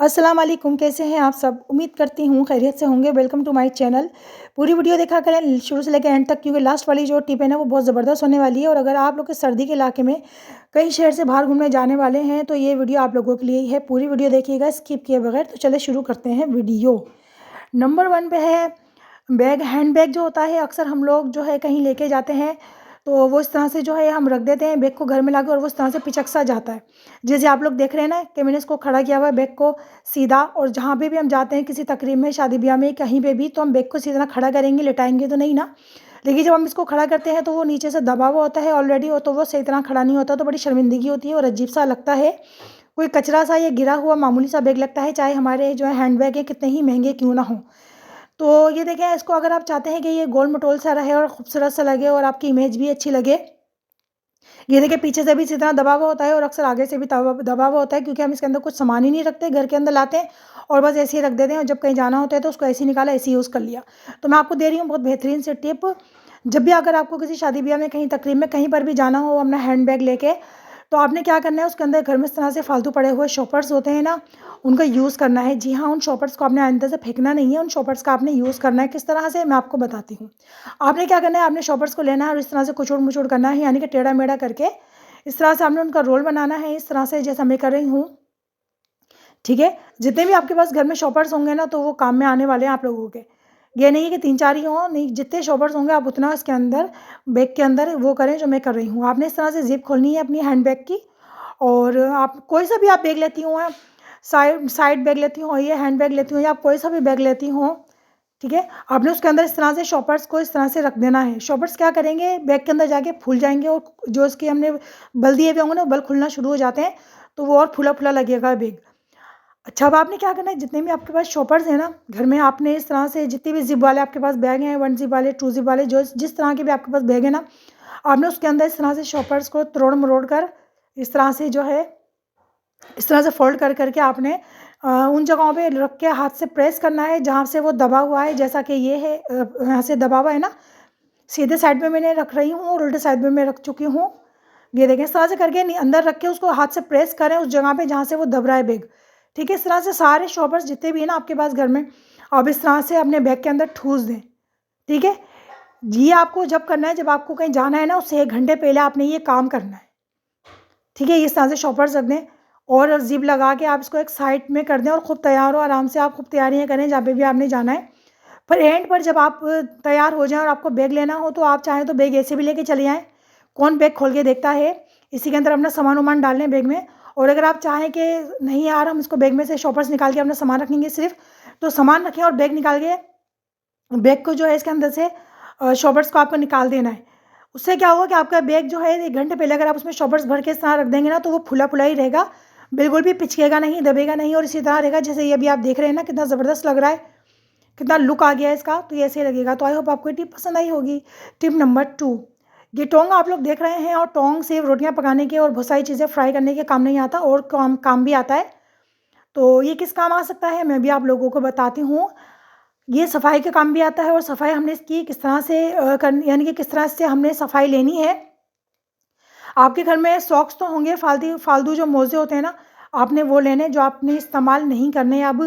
अस्सलाम वालेकुम, कैसे हैं आप सब। उम्मीद करती हूँ खैरियत से होंगे। Welcome to my channel. पूरी वीडियो देखा करें शुरू से लेकर एंड तक, क्योंकि लास्ट वाली जो टिप है ना वो बहुत ज़बरदस्त होने वाली है। और अगर आप लोग के सर्दी के इलाके में कहीं शहर से बाहर घूमने जाने वाले हैं तो ये वीडियो आप लोगों के लिए ही है। पूरी वीडियो देखिएगा स्किप किए बगैर। तो चले शुरू करते हैं वीडियो। नंबर 1 पे है बैग। हैंड बैग जो होता है अक्सर हम लोग जो है कहीं लेके जाते हैं तो वो इस तरह से जो है हम रख देते हैं बैग को घर में लाके, और वो इस तरह से पिचक सा जाता है। जैसे आप लोग देख रहे हैं ना कि मैंने इसको खड़ा किया हुआ है बैग को सीधा। और जहाँ पे भी हम जाते हैं किसी तकरीब में, शादी ब्याह में, कहीं पे भी, तो हम बैग को सीधा ना खड़ा करेंगे, लिटाएंगे तो नहीं ना। लेकिन जब हम इसको खड़ा करते हैं तो वो नीचे से दबा हुआ होता है ऑलरेडी, और तो वो सही तरह खड़ा नहीं होता, तो बड़ी शर्मिंदगी होती है और अजीब सा लगता है। कोई कचरा सा या गिरा हुआ मामूली सा बैग लगता है, चाहे हमारे जो है हैंड बैग है कितने ही महंगे क्यों ना हो। तो ये देखें, इसको अगर आप चाहते हैं कि ये गोल मटोल सा रहे और खूबसूरत सा लगे और आपकी इमेज भी अच्छी लगे, ये देखिए पीछे से भी इसी तरह दबा हुआ होता है और अक्सर आगे से भी दबा हुआ होता है, क्योंकि हम इसके अंदर कुछ सामान ही नहीं रखते, घर के अंदर लाते हैं और बस ऐसे ही रख देते हैं। और जब कहीं जाना होता है तो उसको ऐसे ही निकाला, ऐसे ही यूज़ कर लिया। तो मैं आपको दे रही हूँ बहुत बेहतरीन से टिप। जब भी अगर आपको किसी शादी ब्याह में, कहीं तकरीब में, कहीं पर भी जाना हो अपना हैंड बैग लेके, तो आपने क्या करना है, उसके अंदर घर में इस तरह से फालतू पड़े हुए शॉपर्स होते हैं ना, उनका यूज़ करना है। जी हाँ, उन शॉपर्स को आपने अंदर से फेंकना नहीं है, उन शॉपर्स का आपने यूज़ करना है। किस तरह से, मैं आपको बताती हूँ। आपने क्या करना है, आपने शॉपर्स को लेना है और इस तरह से कुचोड़ मुचोड़ करना है, यानी कि टेढ़ा मेढ़ा करके इस तरह से आपने उनका रोल बनाना है, इस तरह से जैसा मैं कर रही हूँ। ठीक है, जितने भी आपके पास घर में शॉपर्स होंगे ना तो वो काम में आने वाले हैं आप लोगों के। ये नहीं है कि 3-4 ही हों, नहीं, जितने शॉपर्स होंगे आप उतना इसके अंदर, बैग के अंदर वो करें जो मैं कर रही हूँ। आपने इस तरह से ज़िप खोलनी है अपनी हैंड बैग की। और आप कोई सा भी आप बैग लेती हो, साइड साइड बैग लेती हो, ये हैंड बैग लेती हो, या आप कोई सा भी बैग लेती हो, ठीक है। आपने उसके अंदर इस तरह से शॉपर्स को इस तरह से रख देना है। शॉपर्स क्या करेंगे, बैग के अंदर जाके फूल जाएंगे, और जो इसके हमने बल दिए हुए होंगे ना, बल खुलना शुरू हो जाते हैं, तो वो और फूला फूला लगेगा बैग। अच्छा, अब आपने क्या करना है, जितने भी आपके पास शॉपर्स हैं ना घर में, आपने इस तरह से जितने भी जिप वाले आपके पास बैग हैं, 1 जिप वाले, 2 जिप वाले, जो जिस तरह के भी आपके पास बैग है ना, आपने उसके अंदर इस तरह से शॉपर्स को तोड़ मरोड़ कर इस तरह से जो है, इस तरह से फोल्ड कर करके आपने उन जगहों पे रख के हाथ से प्रेस करना है जहाँ से वो दबा हुआ है। जैसा कि ये है, यहाँ से दबा हुआ है ना, सीधे साइड में मैंने रख रही हूँ और उल्टे साइड में मैं रख चुकी हूँ। ये देखें, इस तरह से करके अंदर रख के उसको हाथ से प्रेस करें उस जगह पे जहाँ से वो दब रहा है बैग। ठीक है, इस तरह से सारे शॉपर्स जितने भी हैं ना आपके पास घर में, अब इस तरह से अपने बैग के अंदर ठूस दें। ठीक है, ये आपको जब करना है, जब आपको कहीं जाना है ना, उससे 1 घंटे पहले आपने ये काम करना है। ठीक है, इस तरह से शॉपर्स रख दें और ज़िप लगा के आप इसको एक साइड में कर दें और खूब तैयार हो, आराम से आप खूब तैयारियाँ करें जहाँ पे भी आपने जाना है। पर एंड पर जब आप तैयार हो जाएँ और आपको बैग लेना हो, तो आप चाहें तो बैग ऐसे भी लेके चले आएँ। कौन बैग खोल के देखता है, इसी के अंदर अपना सामान वामान डाल लें बैग में। और अगर आप चाहें कि नहीं यार, हम इसको बैग में से शॉपर्स निकाल के अपना सामान रखेंगे सिर्फ, तो सामान रखें और बैग निकाल के, बैग को जो है इसके अंदर से शॉपर्स को आपको निकाल देना है। उससे क्या होगा कि आपका बैग जो है 1 घंटे पहले अगर आप उसमें शॉपर्स भर के इस तरह रख देंगे ना, तो वो फुला फुला ही रहेगा, बिल्कुल भी पिचकेगा नहीं, दबेगा नहीं, और इसी तरह रहेगा जैसे ये अभी आप देख रहे हैं ना, कितना ज़बरदस्त लग रहा है, कितना लुक आ गया है इसका। तो ये ऐसे ही लगेगा। तो आई होप आपको ये टिप पसंद आई होगी। टिप नंबर 2, ये टोंग आप लोग देख रहे हैं, और टोंग से रोटियां पकाने के और बहुत सारी चीज़ें फ्राई करने के काम नहीं आता, और काम भी आता है। तो ये किस काम आ सकता है, मैं भी आप लोगों को बताती हूँ। ये सफाई का काम भी आता है, और सफाई हमने इसकी किस तरह से यानी कि किस तरह से हमने सफाई लेनी है। आपके घर में सॉक्स तो होंगे, फालतू जो मोज़े होते हैं ना, आपने वो लेने जो आपने इस्तेमाल नहीं करने अब,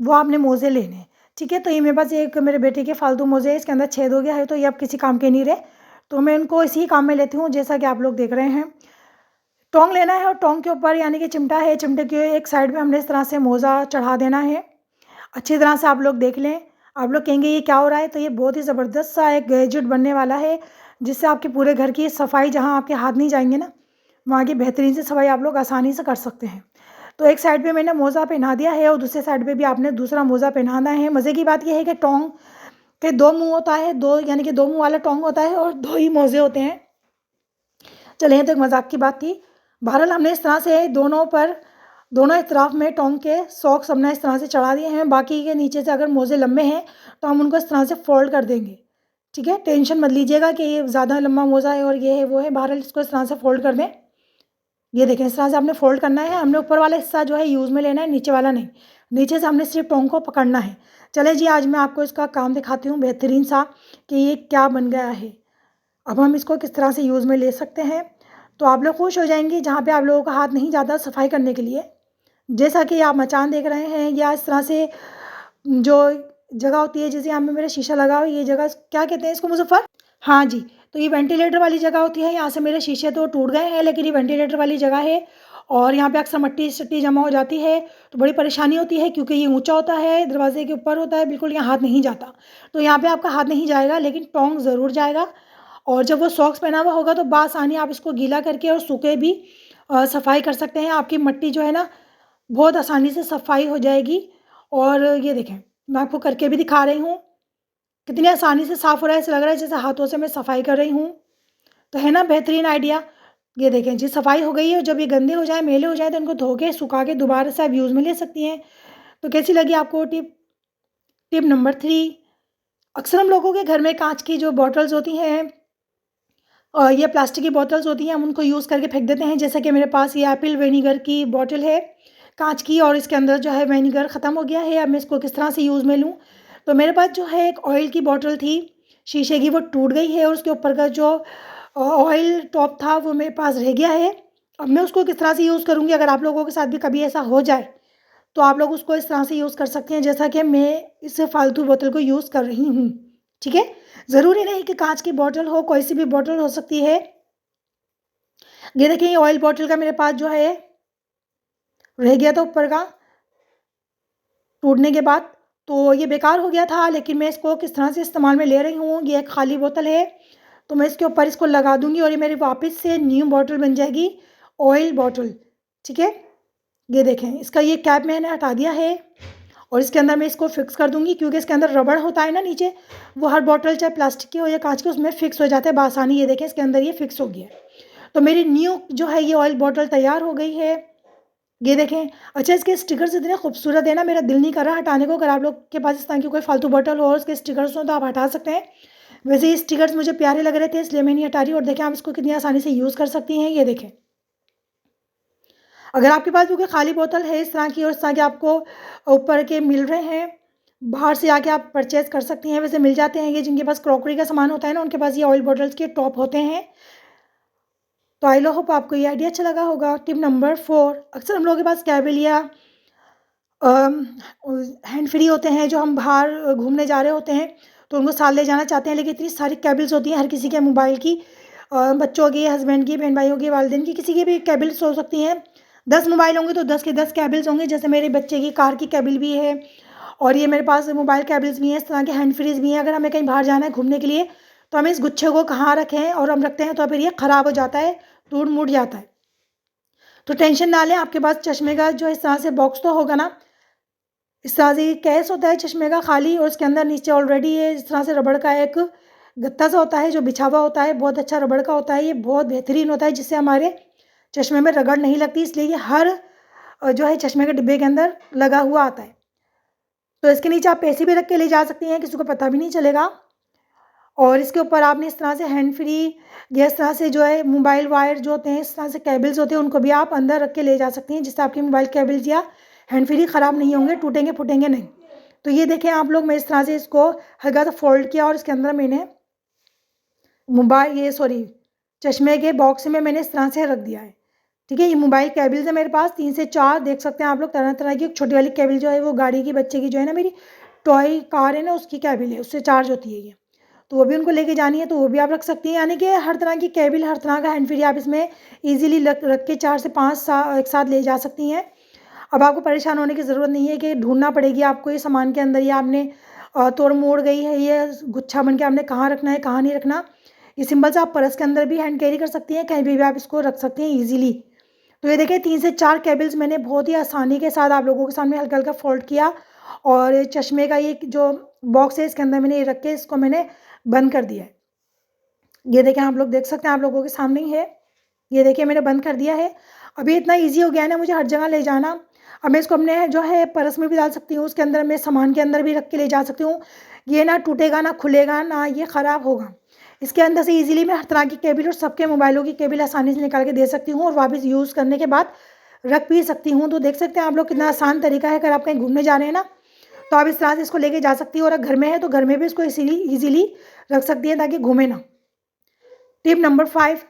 वो आपने मोज़े लेने। ठीक है, तो ये मेरे पास एक मेरे बेटे के फालतू मोज़े हैं, इसके अंदर छेद हो गया है, तो ये अब किसी काम के नहीं रहे, तो मैं इनको इसी काम में लेती हूँ, जैसा कि आप लोग देख रहे हैं। टोंग लेना है और टोंग के ऊपर यानी कि चिमटा है, चिमटे के एक साइड में हमने इस तरह से मोज़ा चढ़ा देना है। अच्छी तरह से आप लोग देख लें। आप लोग कहेंगे ये क्या हो रहा है, तो ये बहुत ही ज़बरदस्त सा एक गैजेट बनने वाला है, जिससे आपके पूरे घर की सफाई, जहाँ आपके हाथ नहीं जाएंगे ना, वहाँ की बेहतरीन से सफाई आप लोग आसानी से कर सकते हैं। तो एक साइड पे मैंने मोज़ा पहना दिया है और दूसरे साइड पे भी आपने दूसरा मोज़ा पहनाना है। मज़े की बात यह है कि टोंग के 2 मुँह होता है, 2 यानी कि 2 मुँह वाला टोंग होता है और 2 ही मोज़े होते हैं। चलिए, ये तो एक मज़ाक की बात थी। बहरहाल हमने इस तरह से दोनों इतराफ़ में टोंग के सॉक्स हमने इस तरह से चढ़ा दिए हैं। बाकी के नीचे से अगर मोज़े लंबे हैं तो हम उनको इस तरह से फ़ोल्ड कर देंगे। ठीक है, टेंशन मत लीजिएगा कि ये ज़्यादा लंबा मोज़ा है और ये है वो है। बहरहाल इसको इस तरह से फ़ोल्ड कर दें। ये देखें, इस तरह से आपने फ़ोल्ड करना है। हमने ऊपर वाला हिस्सा जो है यूज़ में लेना है, नीचे वाला नहीं। नीचे से हमने सिर्फ टोंग को पकड़ना है। चले जी, आज मैं आपको इसका काम दिखाती हूँ बेहतरीन सा कि ये क्या बन गया है। अब हम इसको किस तरह से यूज़ में ले सकते हैं, तो आप लोग खुश हो जाएंगे। जहाँ पे आप लोगों का हाथ नहीं जाता सफाई करने के लिए, जैसा कि आप मचान देख रहे हैं, या इस तरह से जो जगह होती है, जैसे यहाँ पे मेरा शीशा लगा हो, ये जगह क्या कहते हैं इसको मुज़फ़्फ़र? हाँ जी, तो ये वेंटिलेटर वाली जगह होती है। यहाँ से मेरे शीशे तो टूट गए हैं, लेकिन ये वेंटिलेटर वाली जगह है और यहाँ पे अक्सर मट्टी-सट्टी जमा हो जाती है, तो बड़ी परेशानी होती है क्योंकि ये ऊँचा होता है, दरवाज़े के ऊपर होता है, बिल्कुल यहाँ हाथ नहीं जाता। तो यहाँ पे आपका हाथ नहीं जाएगा, लेकिन टोंक ज़रूर जाएगा। और जब वो सॉक्स पहना हुआ होगा तो बआसानी आप इसको गीला करके और सूखे भी सफाई कर सकते हैं। आपकी मट्टी जो है ना, बहुत आसानी से सफाई हो जाएगी। और ये देखें, मैं आपको करके भी दिखा रही हूँ, कितनी आसानी से साफ़ हो रहा है, ऐसा लग रहा है जैसे हाथों से मैं सफाई कर रही हूँ। तो है ना बेहतरीन आइडिया। ये देखें जी, सफाई हो गई है और जब ये गंदे हो जाएँ, मैले हो जाएँ, तो इनको धो के, सुखा के दोबारा से आप यूज़ में ले सकती हैं। तो कैसी लगी आपको टिप? टिप नंबर 3, अक्सर हम लोगों के घर में काँच की जो बॉटल्स होती हैं, ये प्लास्टिक की बॉटल्स होती हैं, हम उनको यूज़ करके फेंक देते हैं। जैसा कि मेरे पास ये एप्पल विनेगर की बॉटल है, काँच की, और इसके अंदर जो है विनेगर ख़त्म हो गया है। अब मैं इसको किस तरह से यूज़ में लूँ? तो मेरे पास जो है एक ऑयल की बॉटल थी, शीशे की, वो टूट गई है और उसके ऊपर का जो ऑयल टॉप था वो मेरे पास रह गया है। अब मैं उसको किस तरह से यूज़ करूँगी? अगर आप लोगों के साथ भी कभी ऐसा हो जाए, तो आप लोग उसको इस तरह से यूज़ कर सकते हैं जैसा कि मैं इस फालतू बोतल को यूज़ कर रही हूँ, ठीक है? ज़रूरी नहीं कि काँच की बॉटल हो, कोई सी भी बॉटल हो सकती है। ये देखिए, ये ऑयल बॉटल का मेरे पास जो है रह गया था ऊपर का, टूटने के बाद, तो ये बेकार हो गया था, लेकिन मैं इसको किस तरह से इस्तेमाल में ले रही हूँ, ये एक खाली बोतल है, तो मैं इसके ऊपर इसको लगा दूँगी और ये मेरी वापस से न्यू बॉटल बन जाएगी, ऑयल बॉटल, ठीक है? ये देखें, इसका ये कैप मैंने हटा दिया है और इसके अंदर मैं इसको फ़िक्स कर दूँगी, क्योंकि इसके अंदर रबड़ होता है ना नीचे, वो हर बॉटल चाहे प्लास्टिक की हो या काँच की, उसमें फ़िक्स हो जाता है बआसानी। ये देखें, इसके अंदर ये फ़िक्स हो गया है। तो मेरी न्यू जो है ये ऑयल बॉटल तैयार हो गई है। ये देखें, अच्छा, इसके स्टिकर्स इतने खूबसूरत है ना, मेरा दिल नहीं कर रहा हटाने को। अगर आप लोग के पास इस तरह की कोई फालतू बॉटल हो और उसके स्टिकर्स हो तो आप हटा सकते हैं। वैसे ये स्टिकर्स मुझे प्यारे लग रहे थे, इसलिए मैं नहीं हटा रही। और देखें, आप इसको कितनी आसानी से यूज़ कर सकती हैं। ये देखें, अगर आपके पास भी कोई खाली बोतल है इस तरह की और इस तरह के आपको ऊपर के मिल रहे हैं, बाहर से आके आप परचेज़ कर सकती हैं। वैसे मिल जाते हैं, ये जिनके पास क्रॉकरी का सामान होता है ना, उनके पास ये ऑयल बॉटल्स के टॉप होते हैं। तो आई होप आपको ये आइडिया अच्छा लगा होगा। टिप नंबर 4, अक्सर हम लोगों के पास केबल या हैंड फ्री होते हैं, जो हम बाहर घूमने जा रहे होते हैं तो उनको साथ ले जाना चाहते हैं, लेकिन इतनी सारी केबल्स होती हैं हर किसी के मोबाइल की, बच्चों की, हस्बैंड की, बहन भाइयों की, वालिदैन की, किसी की भी केबल्स हो सकती हैं। 10 मोबाइल होंगे तो 10 के 10 केबल्स होंगे। जैसे मेरे बच्चे की कार की केबल भी है और ये मेरे पास मोबाइल केबल्स भी हैं, इस तरह के हैंड फ्रीज़ भी हैं। अगर हमें कहीं बाहर जाना है घूमने के लिए, तो हमें इस गुच्छे को कहाँ रखें, और हम रखते हैं तो फिर ये ख़राब हो जाता है, टूट-मूट जाता है। तो टेंशन ना लें, आपके पास चश्मे का जो इस तरह से बॉक्स तो होगा ना, इस तरह से ये केस होता है चश्मे का खाली, और उसके अंदर नीचे ऑलरेडी ये इस तरह से रबड़ का एक गत्ता सा होता है जो बिछा हुआ होता है, बहुत अच्छा रबड़ का होता है, ये बहुत बेहतरीन होता है, जिससे हमारे चश्मे में रगड़ नहीं लगती, इसलिए ये हर जो है चश्मे के डिब्बे के अंदर लगा हुआ आता है। तो इसके नीचे आप पैसे भी रख के ले जा सकती हैं, किसी को पता भी नहीं चलेगा। और इसके ऊपर आपने इस तरह से हैंड फ्री या इस तरह से जो है मोबाइल वायर जो होते हैं, इस तरह से केबल्स होते हैं, उनको भी आप अंदर रख के ले जा सकती हैं, जिससे आपकी मोबाइल केबल्स या हैंड फ्री ख़राब नहीं होंगे, टूटेंगे फूटेंगे नहीं। तो ये देखें आप लोग, मैं इस तरह से इसको हल्का सा फोल्ड किया और इसके अंदर मैंने चश्मे के बॉक्स में मैंने इस तरह से रख दिया है, ठीक है। ये मोबाइल केबल्स है मेरे पास 3 से 4, देख सकते हैं आप लोग, तरह तरह की। एक छोटी वाली केबल जो है वो गाड़ी की, बच्चे की जो है ना, मेरी टॉय कार है ना, उसकी केबल है, उससे चार्ज होती है ये, तो वो भी उनको लेके जानी है, तो वो भी आप रख सकती हैं। यानी कि हर तरह की केबल, हर तरह का हैंड फ्री आप इसमें ईजिली रख के 4 से 5 एक साथ ले जा सकती हैं। अब आपको परेशान होने की ज़रूरत नहीं है कि ढूंढना पड़ेगी आपको ये सामान के अंदर, या आपने तोड़ मोड़ गई है ये गुच्छा बन के, आपने कहाँ रखना है कहाँ नहीं रखना। ये सिंपल सा आप पर्स के अंदर भी हैंड कैरी कर सकती हैं, कहीं भी आप इसको रख सकती हैं ईजिली। तो ये देखिए, 3 से 4 केबल्स मैंने बहुत ही आसानी के साथ आप लोगों के सामने हल्का हल्का फोल्ड किया, और चश्मे का ये जो बॉक्स है इसके अंदर मैंने ये रख के इसको मैंने बंद कर दिया है। ये देखें, आप लोग देख सकते हैं, आप लोगों के सामने ही है। ये देखिए, मैंने बंद कर दिया है। अभी इतना ईज़ी हो गया है ना मुझे हर जगह ले जाना। अब मैं इसको अपने जो है पर्स में भी डाल सकती हूँ, उसके अंदर मैं सामान के अंदर भी रख के ले जा सकती हूँ। ये ना टूटेगा, ना खुलेगा, ना ये ख़राब होगा। इसके अंदर से ईज़िली मैं हर तरह की केबल और सबके मोबाइलों की केबल आसानी से निकाल के दे सकती हूँ, और वापस यूज़ करने के बाद रख भी सकती हूँ। तो देख सकते हैं आप लोग, कितना आसान तरीका है। अगर आप कहीं घूमने जा रहे हैं ना, तो आप इस तरह से इसको लेके जा सकती हो, और अगर घर में है तो घर में भी इसको ईज़िली रख सकती हैं ताकि घूमे ना। टिप नंबर 5,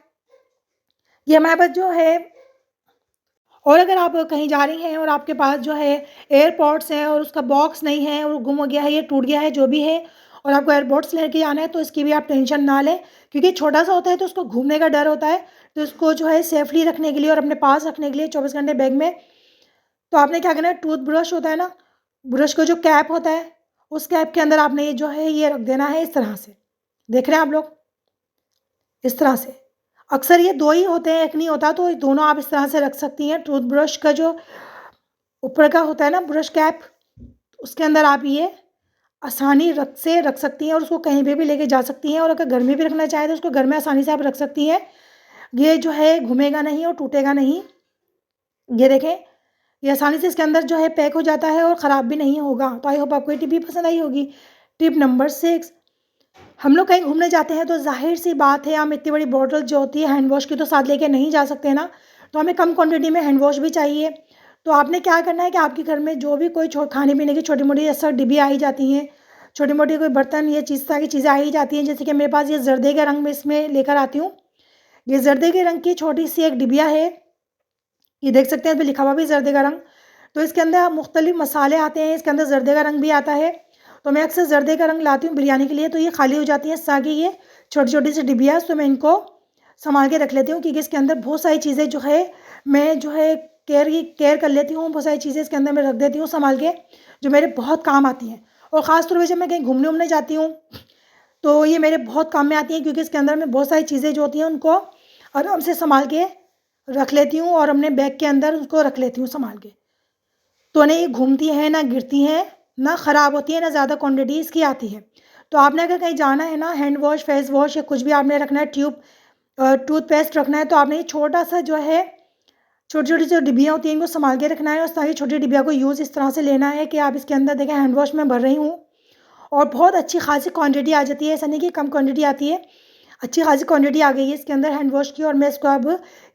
ये हमारे पास जो है और अगर आप कहीं जा रही हैं और आपके पास जो है एयरपॉड्स हैं और उसका बॉक्स नहीं है और गुम हो गया है या टूट गया है जो भी है, और आपको एयरपोर्ट्स लेके जाना है, तो इसकी भी आप टेंशन ना लें, क्योंकि छोटा सा होता है तो उसको घूमने का डर होता है। तो इसको जो है सेफली रखने के लिए और अपने पास रखने के लिए 24 घंटे बैग में, तो आपने क्या करना है, टूथ ब्रश होता है ना, ब्रश का जो कैप होता है, उस कैप के अंदर आपने ये जो है ये रख देना है इस तरह से। देख रहे हैं आप लोग, इस तरह से। अक्सर ये दो ही होते हैं, एक नहीं होता, तो दोनों आप इस तरह से रख सकती हैं। टूथ ब्रश का जो ऊपर का होता है ना ब्रश कैप, उसके अंदर आप ये आसानी रख सकती हैं और उसको कहीं पे भी लेके जा सकती हैं। और अगर घर में भी रखना चाहें तो उसको घर में आसानी से आप रख सकती हैं। ये जो है घूमेगा नहीं और टूटेगा नहीं। ये देखें, ये आसानी से इसके अंदर जो है पैक हो जाता है और ख़राब भी नहीं होगा। तो आई होप आपको ये टिप भी पसंद आई होगी। टिप नंबर 6, हम लोग कहीं घूमने जाते हैं तो ज़ाहिर सी बात है हम इतनी बड़ी बॉटल जो होती है हैंड वॉश की तो साथ लेके नहीं जा सकते ना, तो हमें कम क्वांटिटी में हैंड वॉश भी चाहिए। तो आपने क्या करना है कि आपके घर में जो भी कोई खाने पीने की छोटी मोटी ऐसा डिब्बी आई जाती हैं, छोटी मोटी कोई बर्तन ये चीज़ तरह की चीज़ें आई जाती हैं, जैसे कि मेरे पास ये जर्दे के रंग में इसमें लेकर आती हूँ। ये जर्दे के रंग की छोटी सी एक डिबिया है, ये देख सकते हैं इस पर लिखा हुआ भी जर्दे का रंग। तो इसके अंदर मुख्तलिफ मसाले आते हैं, इसके अंदर जर्दे का रंग भी आता है। तो मैं अक्सर जर्दे का रंग लाती हूँ बिरयानी के लिए, तो ये खाली हो जाती है इस तरह की ये छोटी छोटी सी डिबिया। तो मैं इनको संभाल के रख लेती हूँ, क्योंकि इसके अंदर बहुत सारी चीज़ें जो है मैं जो है केयर कर लेती हूँ। बहुत सारी चीज़ें इसके अंदर मैं रख देती हूँ संभाल के, जो मेरे बहुत काम आती हैं। और ख़ास तौर पर जब मैं कहीं घूमने उमने जाती हूँ तो ये मेरे बहुत काम में आती हैं, क्योंकि इसके अंदर में बहुत सारी चीज़ें जो होती हैं उनको आराम से संभाल के रख लेती हूँ और अपने बैग के अंदर उसको रख लेती हूँ संभाल के। तो ना ये घूमती हैं, ना गिरती हैं, ना ख़राब होती है, ना ज़्यादा क्वांटिटी इसकी आती है। तो आपने अगर कहीं जाना है ना, हैंड वॉश, फेस वॉश या कुछ भी आपने रखना है, टूथपेस्ट रखना है, तो आपने ये छोटा सा जो है छोटी छोटी जो डिब्बियाँ होती हैं इनको संभाल के रखना है। और सारी छोटी डिब्बिया को यूज़ इस तरह से लेना है कि आप इसके अंदर देखें हैंड वॉश में भर रही हूँ और बहुत अच्छी खासी क्वांटिटी आ जाती है, ऐसा नहीं कि कम क्वांटिटी आती है, अच्छी खासी क्वांटिटी आ गई है इसके अंदर हैंड वॉश की। और मैं इसको अब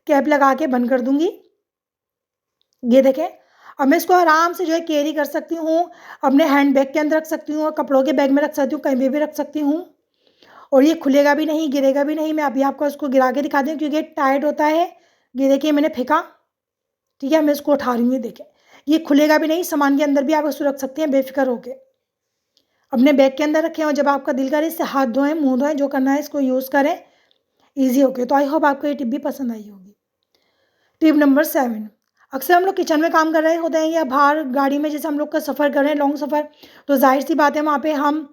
कैप लगा के बंद कर दूँगी। ये देखें, अब मैं इसको आराम से जो है कैरी कर सकती हूँ, अपने हैंड बैग के अंदर रख सकती हूँ और कपड़ों के बैग में रख सकती हूँ, कहीं पे भी रख सकती हूँ। और ये खुलेगा भी नहीं, गिरेगा भी नहीं। मैं अभी आपको इसको गिरा के दिखा दूँ, क्योंकि टाइट होता है। ये देखिए मैंने फेंका, ठीक है, मैं इसको उठा रही हूँ, ये देखें, ये खुलेगा भी नहीं। सामान के अंदर भी आप इसको रख सकते हैं बेफिक्र होके, अपने बैग के अंदर रखें। और जब आपका दिल करे इससे हाथ धोएं, मुँह धोएं, जो करना है इसको यूज़ करें ईज़ी होके। तो आई होप आपको ये टिप भी पसंद आई होगी। टिप नंबर 7, अक्सर हम लोग किचन में काम कर रहे होते हैं या बाहर गाड़ी में जैसे हम लोग का सफ़र कर रहे हैं, लॉन्ग सफ़र, तो ज़ाहिर सी बात है वहाँ पे हम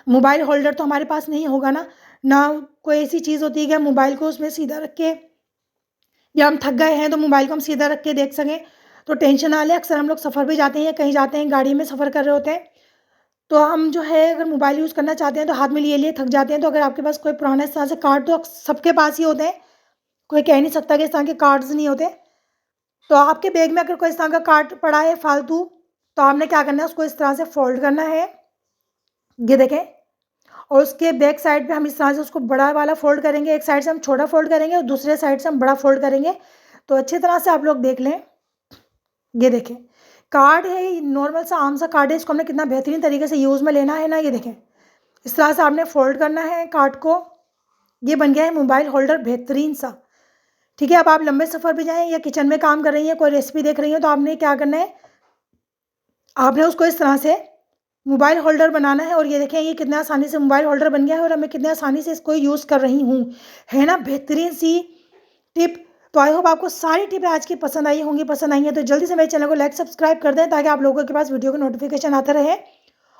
मोबाइल होल्डर तो हमारे पास नहीं होगा ना, ना कोई ऐसी चीज़ होती है कि हम मोबाइल को उसमें सीधा रख के, या हम थक गए हैं तो मोबाइल को हम सीधा रख के देख सकें। तो टेंशन ना लें, अक्सर हम लोग सफ़र भी जाते हैं या कहीं जाते हैं, गाड़ी में सफ़र कर रहे होते हैं, तो हम जो है अगर मोबाइल यूज़ करना चाहते हैं तो हाथ में लिए लिए थक जाते हैं। तो अगर आपके पास कोई पुराना इस तरह से कार्ड, तो सबके पास ही होते हैं, कोई कह नहीं सकता कि इस तरह के कार्ड्स नहीं होते। तो आपके बैग में अगर कोई इस तरह का कार्ड पड़ा है फालतू, तो आपने क्या करना है, उसको इस तरह से फोल्ड करना है, ये देखें। और उसके बैक साइड पे हम इस तरह से उसको बड़ा वाला फोल्ड करेंगे, एक साइड से हम छोटा फोल्ड करेंगे और दूसरे साइड से हम बड़ा फोल्ड करेंगे। तो अच्छी तरह से आप लोग देख लें, ये देखें, कार्ड है, नॉर्मल सा आम सा कार्ड है, इसको हमने कितना बेहतरीन तरीके से यूज़ में लेना है ना। ये देखें, इस तरह से आपने फोल्ड करना है कार्ड को, ये बन गया है मोबाइल होल्डर बेहतरीन सा। ठीक है, अब आप लंबे सफ़र पे जाएँ या किचन में काम कर रही हैं, कोई रेसिपी देख रही हैं, तो आपने क्या करना है, आपने उसको इस तरह से मोबाइल होल्डर बनाना है। और ये देखें, ये कितना आसानी से मोबाइल होल्डर बन गया है और मैं कितने आसानी से इसको यूज़ कर रही हूँ, है ना बेहतरीन सी टिप। तो आई होप आपको सारी टिपें आज की पसंद आई होंगी। पसंद आई हैं तो जल्दी से मेरे चैनल को लाइक सब्सक्राइब कर दें, ताकि आप लोगों के पास वीडियो का नोटिफिकेशन आता रहे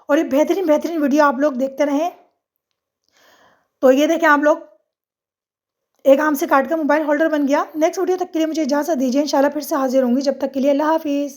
और ये बेहतरीन बेहतरीन वीडियो आप लोग देखते रहें। तो ये देखें आप लोग, एक आम से काट का मोबाइल होल्डर बन गया। नेक्स्ट वीडियो तक के लिए मुझे इजाज़त दीजिए, इंशाल्लाह फिर से हाजिर होंगी। जब तक के लिए अल्लाह हाफिज़।